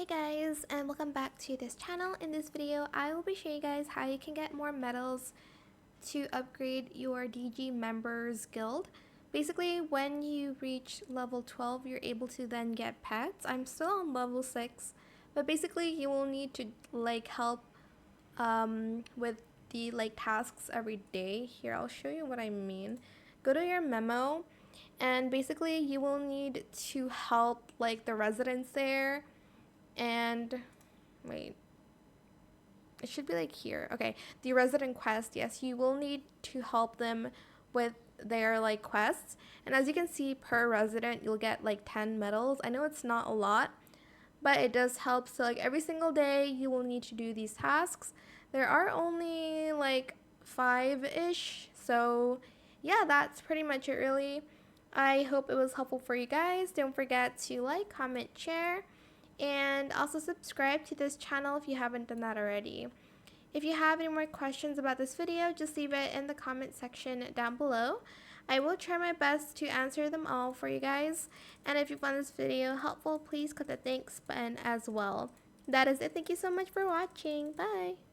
Hey guys, and welcome back to this channel. In this video, I will be showing you guys how you can get more medals to upgrade your DG members guild. Basically, when you reach level 12, you're able to then get pets. I'm still on level 6, but basically you will need to help with the tasks every day. Here, I'll show you what I mean. Go to your memo, and basically you will need to help the residents there. And wait, it should be here. Okay, the resident quest. Yes, you will need to help them with their quests. And as you can see, per resident you'll get 10 medals. I know it's not a lot, but it does help. So every single day you will need to do these tasks. There are only 5-ish, so yeah, that's pretty much it really. I hope it was helpful for you guys. Don't forget to like, comment, share, and also subscribe to this channel if you haven't done that already. If you have any more questions about this video, just leave it in the comment section down below. I will try my best to answer them all for you guys. And if you found this video helpful, please click the thanks button as well. That is it. Thank you so much for watching. Bye!